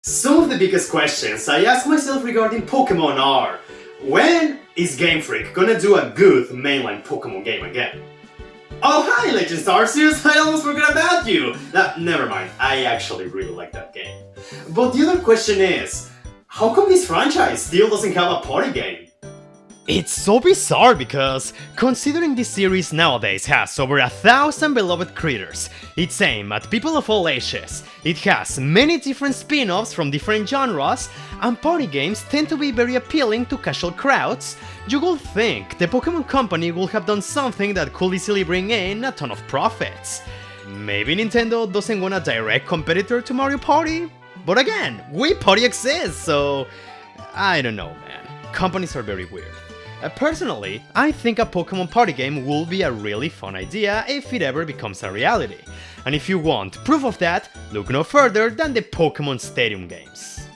Some of the biggest questions I ask myself regarding Pokemon are: when is Game Freak gonna do a good mainline Pokemon game again? Oh hi Legends Arceus, I almost forgot about you! Never mind, I actually really like that game. But the other question is, how come this franchise still doesn't have a party game? It's so bizarre because, considering this series nowadays has over 1,000 beloved creators, it's aimed at people of all ages, it has many different spin-offs from different genres, and party games tend to be very appealing to casual crowds, you would think the Pokemon Company would have done something that could easily bring in a ton of profits. Maybe Nintendo doesn't want a direct competitor to Mario Party? But again, Wii Party exists, so I don't know, man. Companies are very weird. Personally, I think a Pokemon party game will be a really fun idea if it ever becomes a reality. And if you want proof of that, look no further than the Pokemon Stadium games.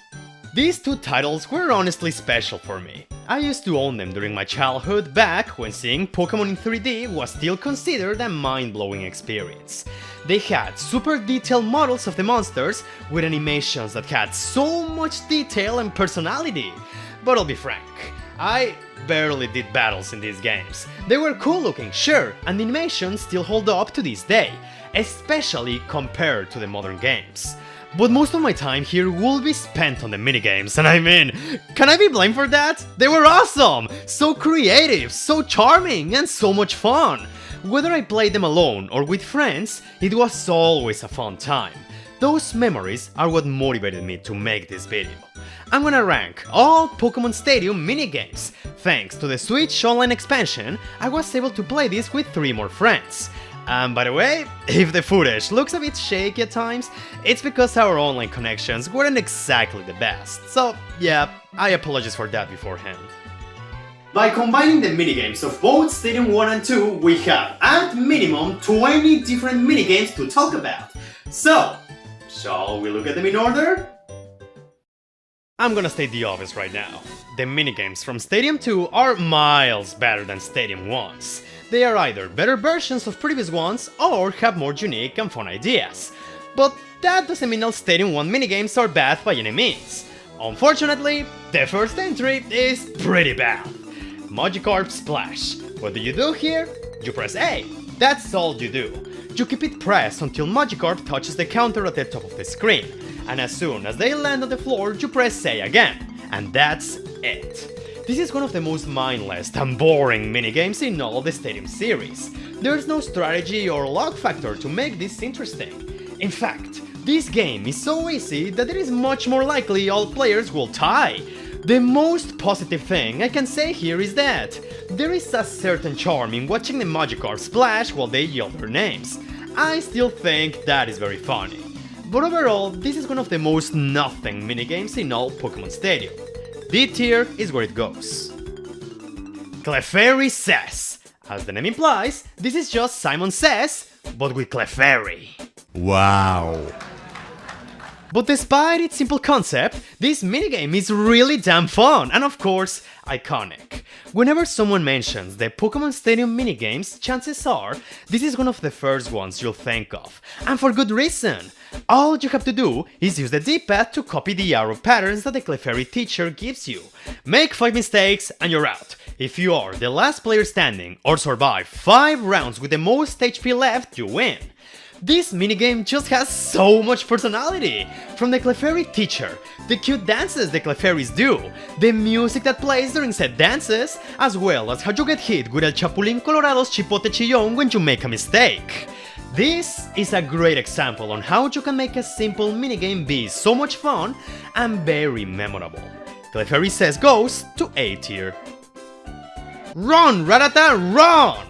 These two titles were honestly special for me. I used to own them during my childhood back when seeing Pokemon in 3D was still considered a mind-blowing experience. They had super detailed models of the monsters with animations that had so much detail and personality. But I'll be frank, I barely did battles in these games. They were cool looking, sure, and the animations still hold up to this day, especially compared to the modern games. But most of my time here will be spent on the minigames, and I mean, can I be blamed for that? They were awesome! So creative, so charming, and so much fun! Whether I played them alone or with friends, it was always a fun time. Those memories are what motivated me to make this video. I'm gonna rank all Pokemon Stadium minigames. Thanks to the Switch Online expansion, I was able to play this with 3 more friends. And by the way, if the footage looks a bit shaky at times, it's because our online connections weren't exactly the best. So yeah, I apologize for that beforehand. By combining the minigames of both Stadium 1 and 2, we have at minimum 20 different minigames to talk about. So, shall we look at them in order? I'm gonna state the obvious right now. The minigames from Stadium 2 are miles better than Stadium 1's. They are either better versions of previous ones or have more unique and fun ideas. But that doesn't mean all Stadium 1 minigames are bad by any means. Unfortunately, the first entry is pretty bad. Magikarp Splash. What do you do here? You press A. That's all you do. You keep it pressed until Magikarp touches the counter at the top of the screen. And as soon as they land on the floor, you press A again. And that's it. This is one of the most mindless and boring minigames in all of the Stadium series. There's no strategy or luck factor to make this interesting. In fact, this game is so easy that it is much more likely all players will tie. The most positive thing I can say here is that there is a certain charm in watching the Magikarp splash while they yell their names. I still think that is very funny. But overall, this is one of the most nothing minigames in all Pokemon Stadium. D tier is where it goes. Clefairy Says. As the name implies, this is just Simon Says, but with Clefairy. Wow. But despite its simple concept, this minigame is really damn fun and of course, iconic. Whenever someone mentions the Pokemon Stadium minigames, chances are this is one of the first ones you'll think of, and for good reason. All you have to do is use the D-pad to copy the arrow patterns that the Clefairy teacher gives you. Make 5 mistakes and you're out. If you are the last player standing or survive 5 rounds with the most HP left, you win. This minigame just has so much personality! From the Clefairy teacher, the cute dances the Clefairies do, the music that plays during said dances, as well as how you get hit with El Chapulín Colorado's Chipote Chillón when you make a mistake. This is a great example on how you can make a simple minigame be so much fun and very memorable. Clefairy Says goes to A tier. Run, Rattata, run!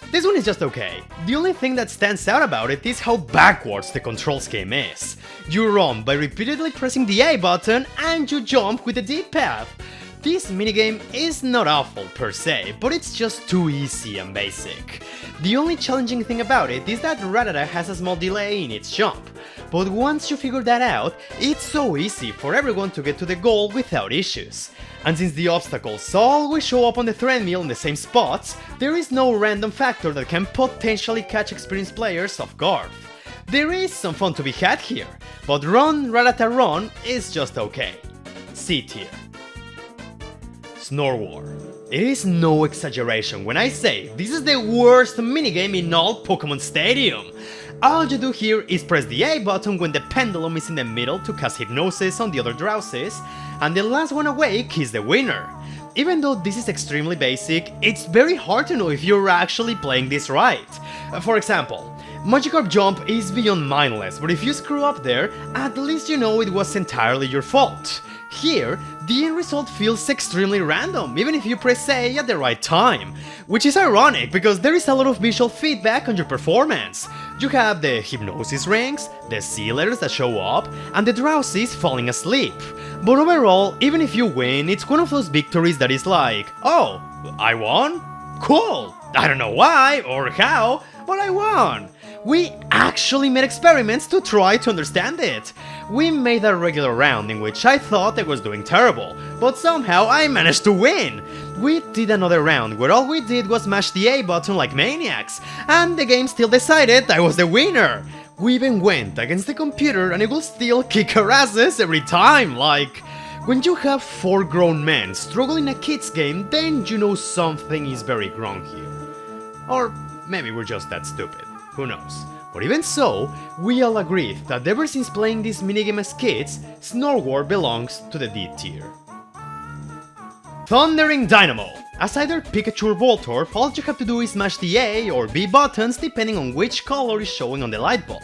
This one is just okay. The only thing that stands out about it is how backwards the control scheme is. You run by repeatedly pressing the A button and you jump with the D-pad. This minigame is not awful per se, but it's just too easy and basic. The only challenging thing about it is that Rattata has a small delay in its jump. But once you figure that out, it's so easy for everyone to get to the goal without issues. And since the obstacles always show up on the treadmill in the same spots, there is no random factor that can potentially catch experienced players off guard. There is some fun to be had here, but Run Ratata Run is just okay. C tier. Snore War. It is no exaggeration when I say this is the worst minigame in all Pokémon Stadium. All you do here is press the A button when the pendulum is in the middle to cast hypnosis on the other Drowsies, and the last one awake is the winner. Even though this is extremely basic, it's very hard to know if you're actually playing this right. For example, Magikarp Jump is beyond mindless, but if you screw up there, at least you know it was entirely your fault. Here, the end result feels extremely random, even if you press A at the right time. Which is ironic, because there is a lot of visual feedback on your performance. You have the hypnosis rings, the C letters that show up, and the Drowsies falling asleep. But overall, even if you win, it's one of those victories that is like, oh, I won? Cool! I don't know why or how, but I won! We actually made experiments to try to understand it. We made a regular round in which I thought I was doing terrible, but somehow I managed to win. We did another round where all we did was mash the A button like maniacs, and the game still decided I was the winner. We even went against the computer and it will still kick our asses every time, like... When you have 4 grown men struggling a kid's game, then you know something is very wrong here. Or maybe we're just that stupid, who knows. But even so, we all agreed that ever since playing this minigame as kids, Snore War belongs to the D tier. Thundering Dynamo. As either Pikachu or Voltorb, all you have to do is mash the A or B buttons depending on which color is showing on the light bulb.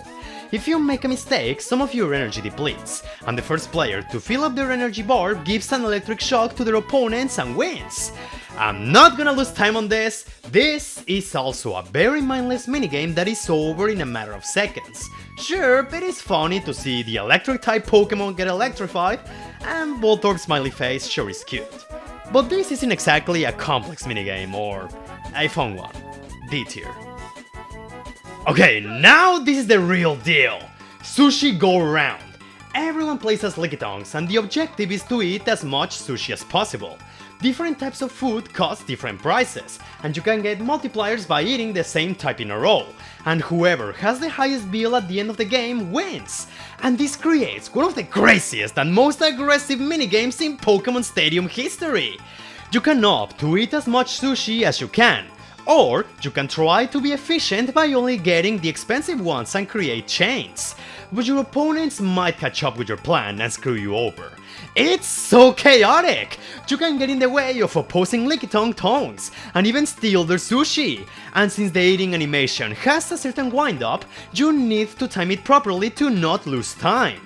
If you make a mistake, some of your energy depletes, and the first player to fill up their energy bar gives an electric shock to their opponents and wins. I'm not gonna lose time on this. This is also a very mindless minigame that is over in a matter of seconds. Sure, it is funny to see the electric type Pokemon get electrified, and Voltorb's smiley face sure is cute. But this isn't exactly a complex minigame or a fun one. D tier. Okay, now this is the real deal. Sushi Go Round. Everyone plays as Lickitungs and the objective is to eat as much sushi as possible. Different types of food cost different prices, and you can get multipliers by eating the same type in a row, and whoever has the highest bill at the end of the game wins. And this creates one of the craziest and most aggressive minigames in Pokémon Stadium history. You can opt to eat as much sushi as you can, or you can try to be efficient by only getting the expensive ones and create chains. But your opponents might catch up with your plan and screw you over. It's so chaotic! You can get in the way of opposing Lickitung tongues and even steal their sushi. And since the eating animation has a certain wind-up, you need to time it properly to not lose time.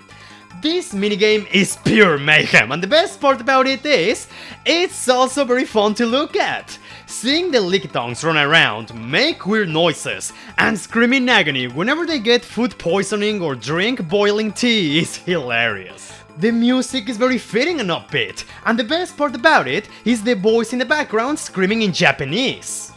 This minigame is pure mayhem, and the best part about it is, it's also very fun to look at. Seeing the Lickitungs run around, make weird noises, and scream in agony whenever they get food poisoning or drink boiling tea is hilarious. The music is very fitting and upbeat, and the best part about it is the voice in the background screaming in Japanese.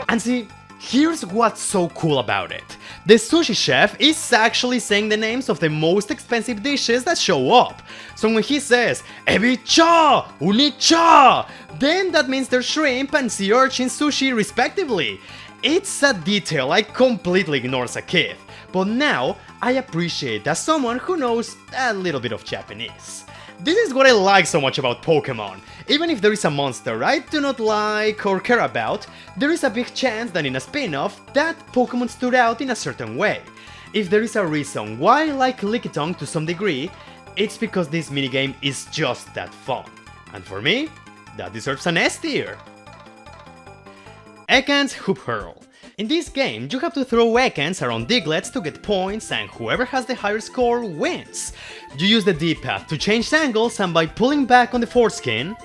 And see, here's what's so cool about it. The sushi chef is actually saying the names of the most expensive dishes that show up. So when he says, Ebi-cha! Uni-cha! Then that means they're shrimp and sea urchin sushi respectively. It's a detail I completely ignored as a kid, but now I appreciate as someone who knows a little bit of Japanese. This is what I like so much about Pokémon. Even if there is a monster I do not like or care about, there is a big chance that in a spin-off, that Pokémon stood out in a certain way. If there is a reason why I like Lickitung to some degree, it's because this minigame is just that fun. And for me, that deserves an S tier. Ekans Hoop Hurl. In this game, you have to throw Ekans around Diglets to get points, and whoever has the higher score wins. You use the D-pad to change angles, and by pulling back on the foreskin,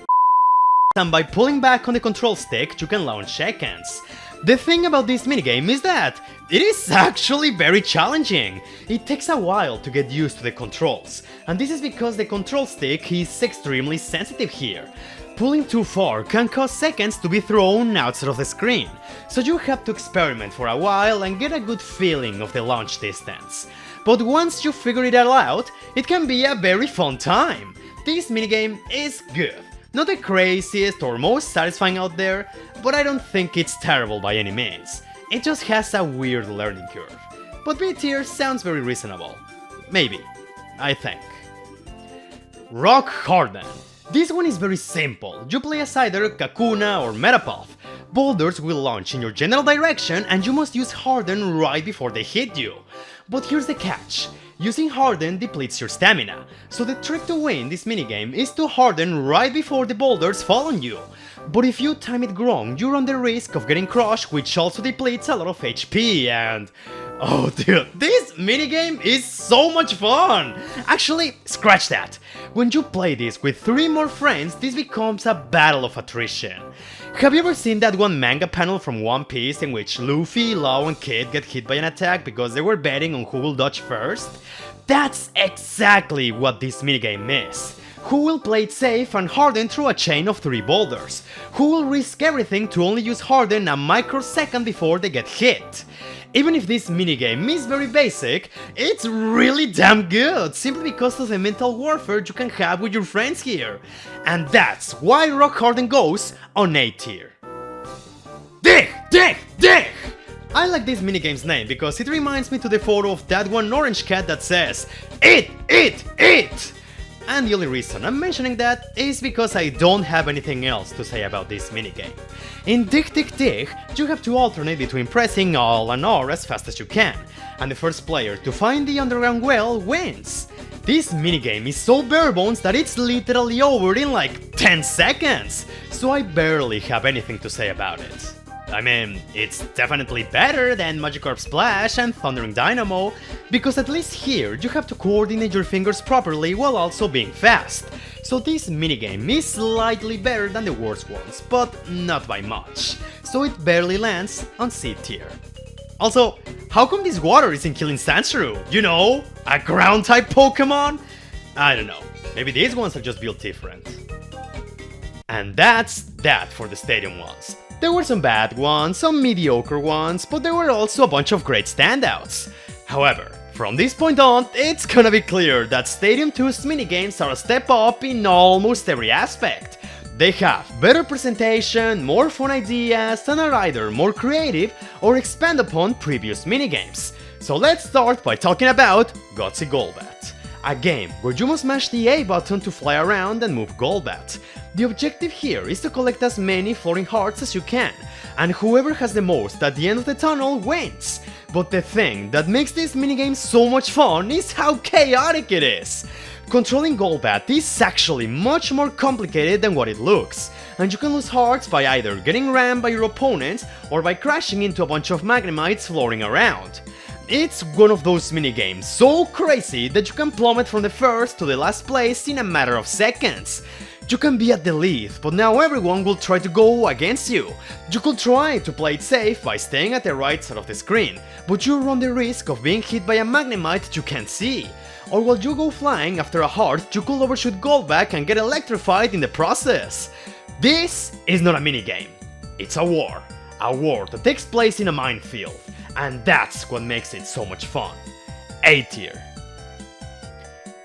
and by pulling back on the control stick, you can launch Ekans. The thing about this minigame is that it is actually very challenging. It takes a while to get used to the controls, and this is because the control stick is extremely sensitive here. Pulling too far can cause seconds to be thrown outside of the screen, so you have to experiment for a while and get a good feeling of the launch distance. But once you figure it all out, it can be a very fun time. This minigame is good. Not the craziest or most satisfying out there, but I don't think it's terrible by any means. It just has a weird learning curve. But B tier sounds very reasonable. Maybe. I think. Rock Harden. This one is very simple. You play as either Kakuna or Metapod. Boulders will launch in your general direction and you must use Harden right before they hit you. But here's the catch. Using Harden depletes your stamina, so the trick to win this minigame is to Harden right before the boulders fall on you. But if you time it wrong, you run the risk of getting crushed, which also depletes a lot of HP and... Oh dude, this minigame is so much fun! Actually, scratch that. When you play this with 3 more friends, this becomes a battle of attrition. Have you ever seen that one manga panel from One Piece in which Luffy, Law and Kid get hit by an attack because they were betting on who will dodge first? That's exactly what this minigame is. Who will play it safe and Harden through a chain of 3 boulders? Who will risk everything to only use Harden a microsecond before they get hit? Even if this minigame is very basic, it's really damn good, simply because of the mental warfare you can have with your friends here. And that's why Rock Harden goes on A tier. Dig! Dig! Dig! I like this minigame's name because it reminds me to the photo of that one orange cat that says, "Eat! Eat! Eat!" And the only reason I'm mentioning that is because I don't have anything else to say about this minigame. In Dig Dig Dig, you have to alternate between pressing Alt and R as fast as you can, and the first player to find the underground well wins. This minigame is so bare bones that it's literally over in like 10 seconds, so I barely have anything to say about it. I mean, it's definitely better than Magikarp Splash and Thundering Dynamo, because at least here you have to coordinate your fingers properly while also being fast. So this minigame is slightly better than the worst ones, but not by much, so it barely lands on C tier. Also, how come this water isn't killing Sandshrew? You know, a ground-type Pokemon? I don't know, maybe these ones are just built different. And that's that for the stadium ones. There were some bad ones, some mediocre ones, but there were also a bunch of great standouts. However, from this point on, it's gonna be clear that Stadium 2's minigames are a step up in almost every aspect. They have better presentation, more fun ideas, and are either more creative or expand upon previous minigames. So let's start by talking about Gutsy Golbat, a game where you must mash the A button to fly around and move Golbat. The objective here is to collect as many floating hearts as you can, and whoever has the most at the end of the tunnel wins. But the thing that makes this minigame so much fun is how chaotic it is. Controlling Golbat is actually much more complicated than what it looks, and you can lose hearts by either getting rammed by your opponents or by crashing into a bunch of Magnemites floating around. It's one of those minigames so crazy that you can plummet from the first to the last place in a matter of seconds. You can be at the lead, but now everyone will try to go against you. You could try to play it safe by staying at the right side of the screen, but you run the risk of being hit by a Magnemite you can't see. Or while you go flying after a heart, you could overshoot Golbat and get electrified in the process. This is not a minigame, it's a war that takes place in a minefield, and that's what makes it so much fun. A tier.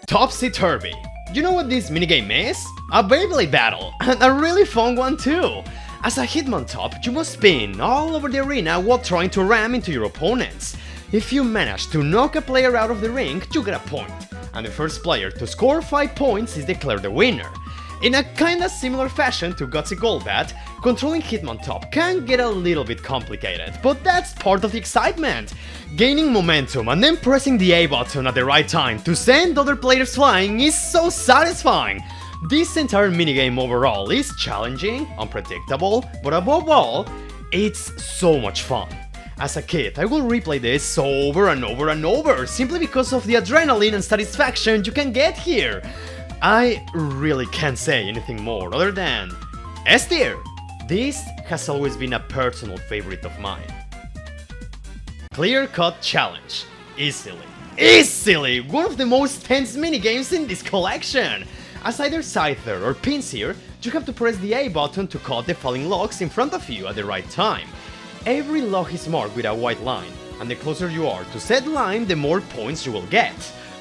Topsy Turvy. You know what this minigame is? A Beyblade battle, and a really fun one too! As a Hitmontop, you must spin all over the arena while trying to ram into your opponents. If you manage to knock a player out of the ring, you get a point, and the first player to score 5 points is declared the winner. In a kinda similar fashion to Gutsy Golbat, controlling Hitmontop can get a little bit complicated, but that's part of the excitement! Gaining momentum and then pressing the A button at the right time to send other players flying is so satisfying! This entire minigame overall is challenging, unpredictable, but above all, it's so much fun. As a kid, I will replay this over and over and over, simply because of the adrenaline and satisfaction you can get here. I really can't say anything more other than S tier! This has always been a personal favorite of mine. Clear Cut Challenge. Easily one of the most tense minigames in this collection! As either Scyther or Pinsir, you have to press the A button to cut the falling logs in front of you at the right time. Every log is marked with a white line, and the closer you are to said line, the more points you will get.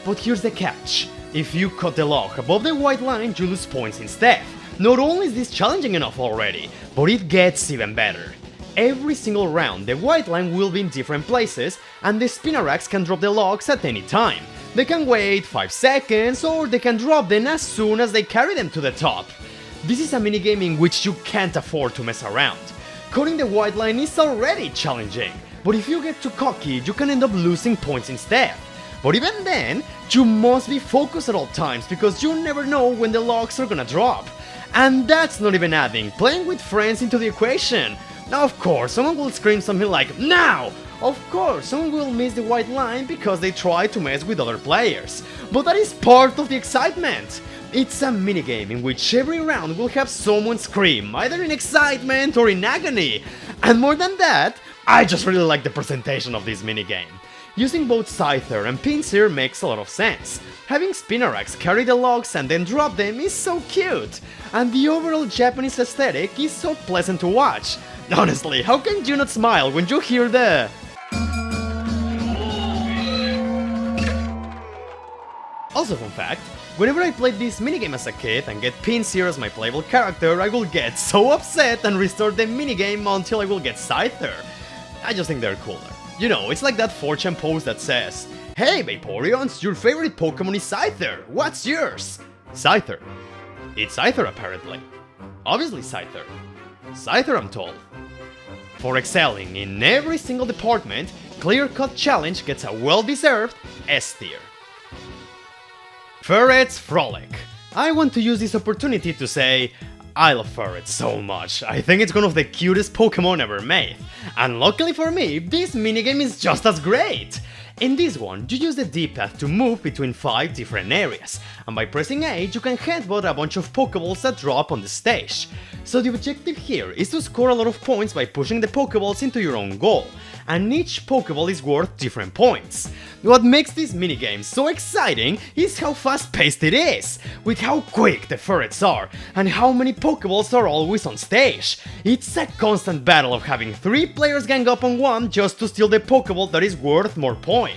But here's the catch. If you cut the log above the white line, you lose points instead. Not only is this challenging enough already, but it gets even better. Every single round, the white line will be in different places, and the spinnerags can drop the logs at any time. They can wait 5 seconds, or they can drop them as soon as they carry them to the top. This is a minigame in which you can't afford to mess around. Cutting the white line is already challenging, but if you get too cocky, you can end up losing points instead. But even then, you must be focused at all times because you never know when the logs are gonna drop. And that's not even adding playing with friends into the equation. Now of course, someone will scream something like, "Now!" Of course, someone will miss the white line because they try to mess with other players. But that is part of the excitement. It's a minigame in which every round will have someone scream, either in excitement or in agony. And more than that, I just really like the presentation of this minigame. Using both Scyther and Pinsir makes a lot of sense. Having spinnerags carry the logs and then drop them is so cute. And the overall Japanese aesthetic is so pleasant to watch. Honestly, how can you not smile when you hear the... Also fun fact, whenever I played this minigame as a kid and get Pinsir as my playable character, I will get so upset and restart the minigame until I will get Scyther. I just think they're cooler. You know, it's like that 4chan post that says, "Hey Vaporeons, your favorite Pokemon is Scyther, what's yours?" Scyther. It's Scyther apparently. Obviously Scyther. Scyther I'm told. For excelling in every single department, Clear Cut Challenge gets a well-deserved S tier. Ferret's Frolic. I want to use this opportunity to say, I love ferrets so much. I think it's one of the cutest Pokemon ever made. And luckily for me, this minigame is just as great. In this one, you use the D-pad to move between 5 different areas, and by pressing A, you can headbutt a bunch of Pokeballs that drop on the stage. So the objective here is to score a lot of points by pushing the Pokeballs into your own goal, and each Pokeball is worth different points. What makes this minigame so exciting is how fast-paced it is, with how quick the ferrets are, and how many Pokeballs are always on stage. It's a constant battle of having 3 players gang up on one just to steal the Pokeball that is worth more points.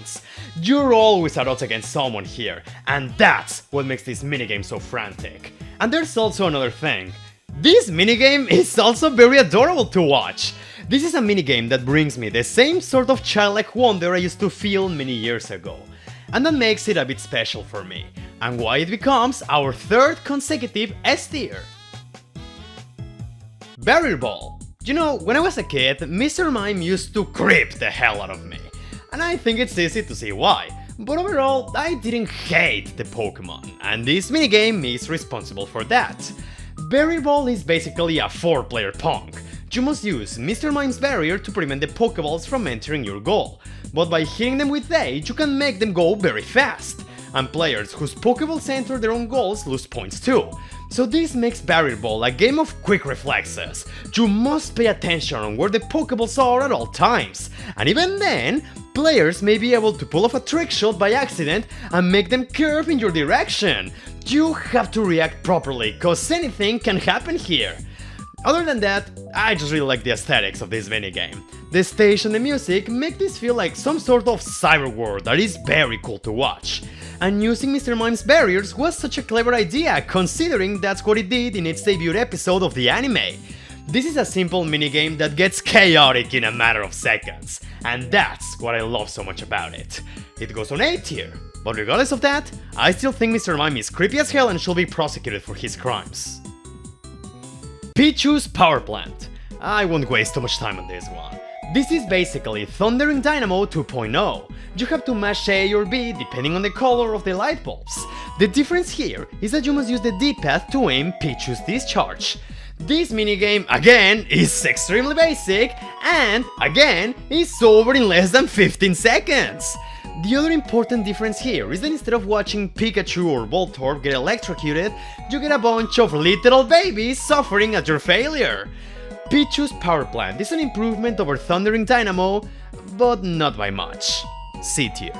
You're always at odds against someone here, and that's what makes this minigame so frantic. And there's also another thing. This minigame is also very adorable to watch. This is a minigame that brings me the same sort of childlike wonder I used to feel many years ago. And that makes it a bit special for me, and why it becomes our 3rd consecutive S tier. Barrier Ball. You know, when I was a kid, Mr. Mime used to creep the hell out of me. And I think it's easy to see why. But overall, I didn't hate the Pokemon, and this minigame is responsible for that. Barrier Ball is basically a 4-player Pong. You must use Mr. Mime's barrier to prevent the Pokeballs from entering your goal, but by hitting them with A, you can make them go very fast, and players whose Pokeballs enter their own goals lose points too. So this makes Barrier Ball a game of quick reflexes. You must pay attention on where the Pokeballs are at all times, and even then, players may be able to pull off a trick shot by accident and make them curve in your direction. You have to react properly, cause anything can happen here. Other than that, I just really like the aesthetics of this minigame. The stage and the music make this feel like some sort of cyber world that is very cool to watch. And using Mr. Mime's barriers was such a clever idea, considering that's what it did in its debut episode of the anime. This is a simple minigame that gets chaotic in a matter of seconds, and that's what I love so much about it. It goes on A tier, but regardless of that, I still think Mr. Mime is creepy as hell and should be prosecuted for his crimes. Pichu's Power Plant. I won't waste too much time on this one. This is basically Thundering Dynamo 2.0. You have to mash A or B depending on the color of the light bulbs. The difference here is that you must use the D-pad to aim Pichu's discharge. This minigame, again, is extremely basic and, again, is over in less than 15 seconds. The other important difference here is that instead of watching Pikachu or Voltorb get electrocuted, you get a bunch of little babies suffering at your failure. Pichu's Power Plant is an improvement over Thundering Dynamo, but not by much. C tier.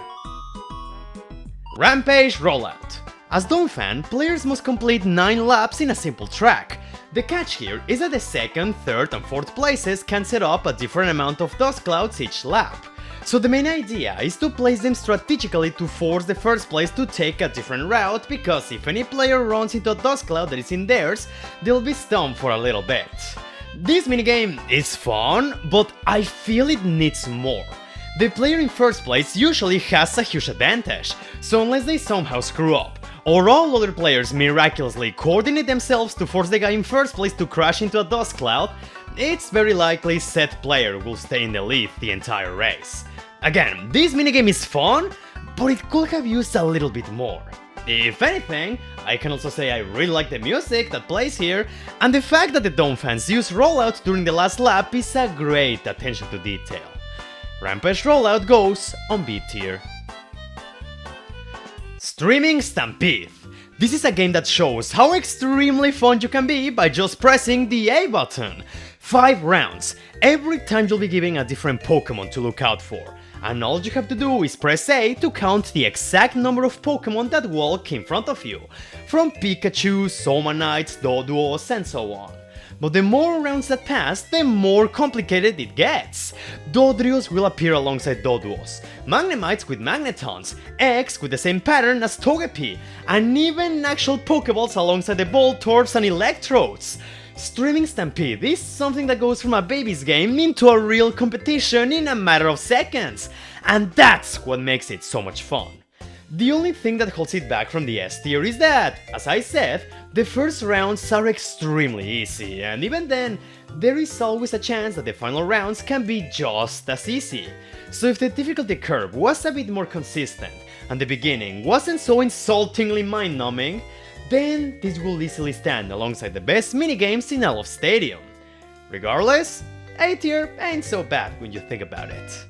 Rampage Rollout. As Donphan, players must complete 9 laps in a simple track. The catch here is that the 2nd, 3rd and 4th places can set up a different amount of dust clouds each lap. So the main idea is to place them strategically to force the first place to take a different route, because if any player runs into a dust cloud that is in theirs, they'll be stunned for a little bit. This minigame is fun, but I feel it needs more. The player in first place usually has a huge advantage, so unless they somehow screw up, or all other players miraculously coordinate themselves to force the guy in first place to crash into a dust cloud, it's very likely said player will stay in the lead the entire race. Again, this minigame is fun, but it could have used a little bit more. If anything, I can also say I really like the music that plays here, and the fact that the Dome fans use rollout during the last lap is a great attention to detail. Rampage Rollout goes on B tier. Streaming Stampede. This is a game that shows how extremely fun you can be by just pressing the A button. 5 rounds, every time you'll be given a different Pokemon to look out for, and all you have to do is press A to count the exact number of Pokemon that walk in front of you, from Pikachu, Somanites, Doduos, and so on. But the more rounds that pass, the more complicated it gets. Dodrios will appear alongside Doduos, Magnemites with Magnetons, Eggs with the same pattern as Togepi, and even actual Pokeballs alongside the Voltorbs and Electrodes. Streaming Stampede is something that goes from a baby's game into a real competition in a matter of seconds, and that's what makes it so much fun. The only thing that holds it back from the S tier is that, as I said, the first rounds are extremely easy, and even then, there is always a chance that the final rounds can be just as easy. So if the difficulty curve was a bit more consistent, and the beginning wasn't so insultingly mind-numbing, then this will easily stand alongside the best minigames in all of Stadium. Regardless, A tier ain't so bad when you think about it.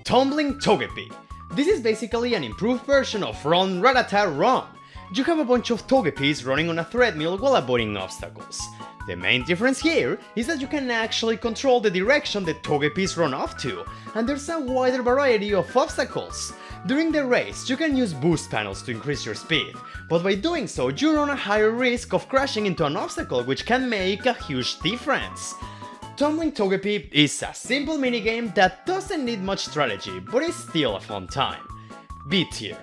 Tumbling Togepi. This is basically an improved version of Run Ratata Run. You have a bunch of Togepis running on a treadmill while avoiding obstacles. The main difference here is that you can actually control the direction the Togepis run off to, and there's a wider variety of obstacles. During the race, you can use boost panels to increase your speed, but by doing so you run a higher risk of crashing into an obstacle, which can make a huge difference. Tumbling Togepi is a simple minigame that doesn't need much strategy, but is still a fun time. B tier.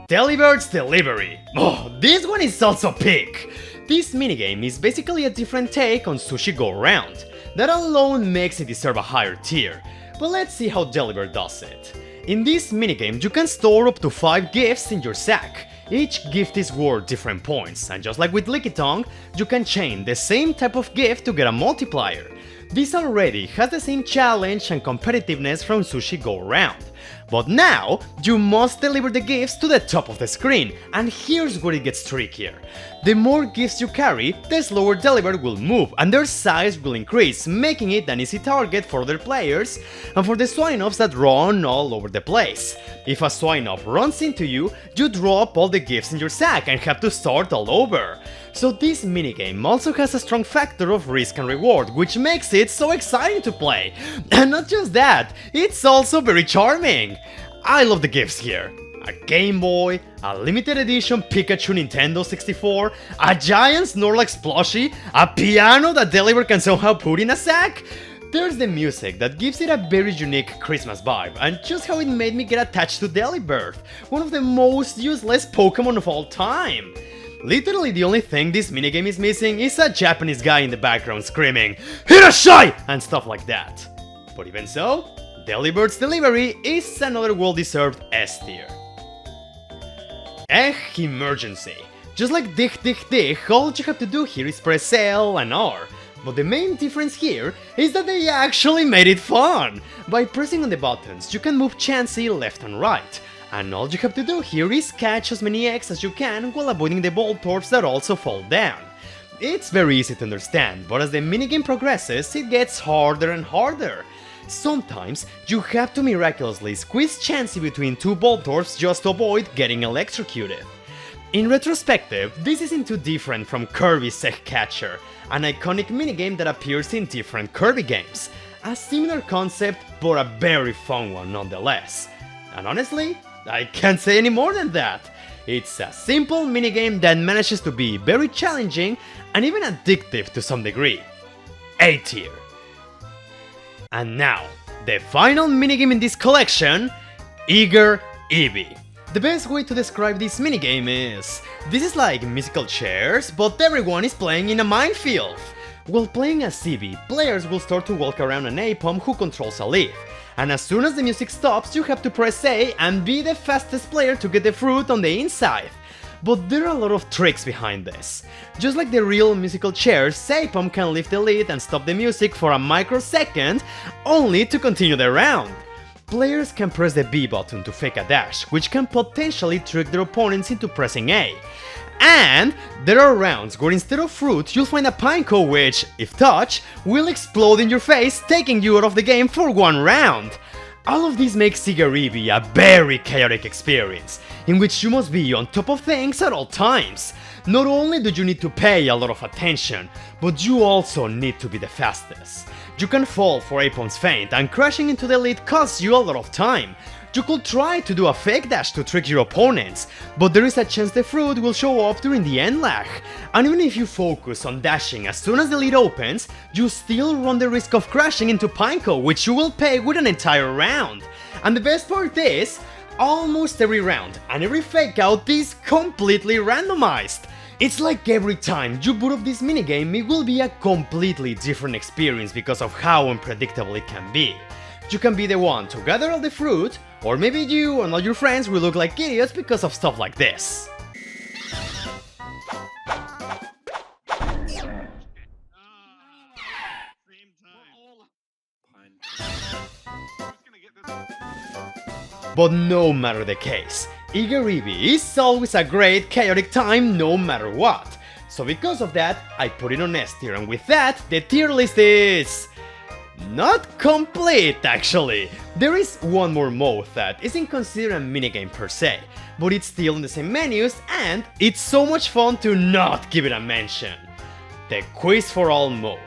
Delibert's Delivery. Oh, this one is also peak! This minigame is basically a different take on Sushi Go Round. That alone makes it deserve a higher tier, but let's see how Delibird does it. In this minigame you can store up to 5 gifts in your sack. Each gift is worth different points, and just like with Lickitung, you can chain the same type of gift to get a multiplier. This already has the same challenge and competitiveness from Sushi Go Round. But now, you must deliver the gifts to the top of the screen, and here's where it gets trickier. The more gifts you carry, the slower Delibird will move, and their size will increase, making it an easy target for other players, and for the Swine-Offs that run all over the place. If a Swine-Off runs into you, you drop all the gifts in your sack and have to start all over. So this minigame also has a strong factor of risk and reward, which makes it so exciting to play. And not just that, it's also very charming. I love the gifts here. A Game Boy, a limited edition Pikachu Nintendo 64, a giant Snorlax plushie, a piano that Delibird can somehow put in a sack. There's the music that gives it a very unique Christmas vibe, and just how it made me get attached to Delibird, one of the most useless Pokemon of all time. Literally the only thing this minigame is missing is a Japanese guy in the background screaming "Hirashai!" and stuff like that. But even so, Delibird's Delivery is another well-deserved S tier. Emergency. Just like Dig Dig Dig, all you have to do here is press L and R. But the main difference here is that they actually made it fun! By pressing on the buttons, you can move Chansey left and right, and all you have to do here is catch as many eggs as you can while avoiding the Voltorbs that also fall down. It's very easy to understand, but as the minigame progresses, it gets harder and harder. Sometimes, you have to miraculously squeeze Chansey between 2 Voltorbs just to avoid getting electrocuted. In retrospective, this isn't too different from Kirby's Egg Catcher, an iconic minigame that appears in different Kirby games. A similar concept, but a very fun one nonetheless. And honestly, I can't say any more than that. It's a simple minigame that manages to be very challenging and even addictive to some degree. A tier. And now, the final minigame in this collection, Eager Eevee. The best way to describe this minigame is, this is like musical chairs, but everyone is playing in a minefield. While playing as Eevee, players will start to walk around an Aipom who controls a leaf. And as soon as the music stops, you have to press A and be the fastest player to get the fruit on the inside. But there are a lot of tricks behind this. Just like the real musical chairs, Aipom can lift the lid and stop the music for a microsecond, only to continue the round. Players can press the B button to fake a dash, which can potentially trick their opponents into pressing A. And there are rounds where instead of fruit, you'll find a pineco which, if touched, will explode in your face, taking you out of the game for one round. All of this makes Eager Eevee a very chaotic experience, in which you must be on top of things at all times. Not only do you need to pay a lot of attention, but you also need to be the fastest. You can fall for Aipom's feint, and crashing into the lead costs you a lot of time. You could try to do a fake dash to trick your opponents, but there is a chance the fruit will show up during the end lag. And even if you focus on dashing as soon as the lead opens, you still run the risk of crashing into pineco, which you will pay with an entire round. And the best part is, almost every round and every fake out is completely randomized. It's like every time you boot up this minigame, it will be a completely different experience because of how unpredictable it can be. You can be the one to gather all the fruit, or maybe you and all your friends will look like idiots because of stuff like this. But no matter the case, Eager Eevee is always a great chaotic time no matter what. So because of that, I put it on S tier, and with that, the tier list is not complete actually. There is one more mode that isn't considered a minigame per se, but it's still in the same menus and it's so much fun to not give it a mention. The Quiz for All mode.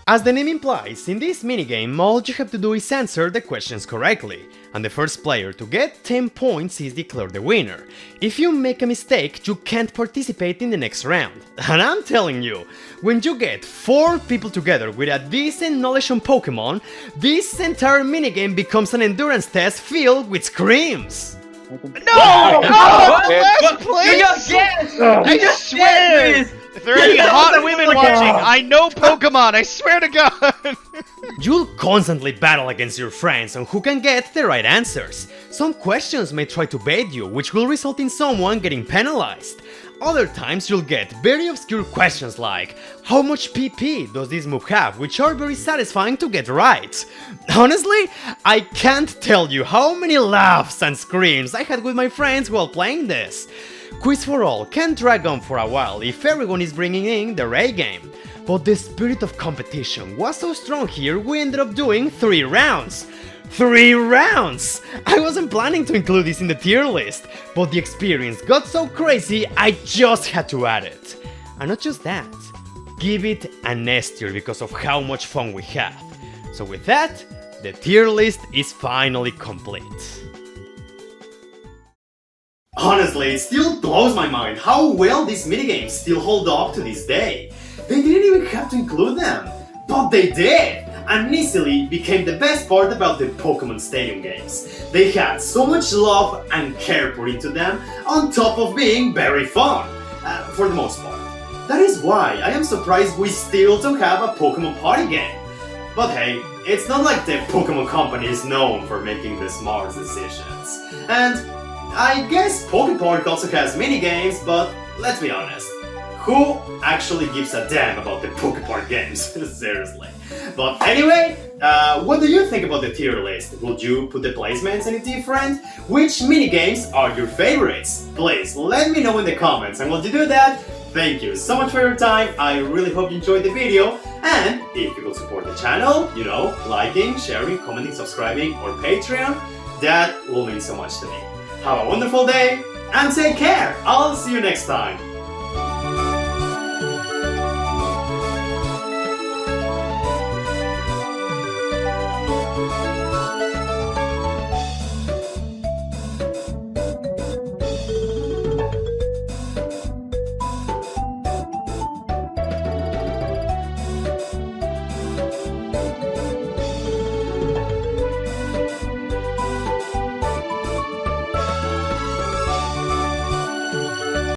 As the name implies, in this minigame all you have to do is answer the questions correctly, and the first player to get 10 points is declared the winner. If you make a mistake, you can't participate in the next round. And I'm telling you, when you get 4 people together with a decent knowledge on Pokemon, this entire minigame becomes an endurance test filled with screams. No! Last place! I just swear! If there are any hot women watching, I know Pokemon, I swear to God! You'll constantly battle against your friends on who can get the right answers. Some questions may try to bait you, which will result in someone getting penalized. Other times you'll get very obscure questions like, how much PP does this move have, which are very satisfying to get right. Honestly, I can't tell you how many laughs and screams I had with my friends while playing this. Quiz for All can drag on for a while if everyone is bringing in their A game. But the spirit of competition was so strong here we ended up doing 3 rounds. 3 rounds! I wasn't planning to include this in the tier list, but the experience got so crazy I just had to add it. And not just that, give it an S tier because of how much fun we had. So with that, the tier list is finally complete. Honestly, it still blows my mind how well these minigames still hold up to this day. They didn't even have to include them, but they did! And easily became the best part about the Pokemon Stadium games. They had so much love and care put into them, on top of being very fun, for the most part. That is why I am surprised we still don't have a Pokemon party game. But hey, it's not like the Pokemon Company is known for making the smartest decisions. And I guess Pokepark also has minigames, but let's be honest. Who actually gives a damn about the Pokepark games? Seriously. But anyway, what do you think about the tier list? Would you put the placements any different? Which minigames are your favorites? Please let me know in the comments, and while you do that, thank you so much for your time. I really hope you enjoyed the video, and if you could support the channel, you know, liking, sharing, commenting, subscribing, or Patreon, that will mean so much to me. Have a wonderful day, and take care! I'll see you next time!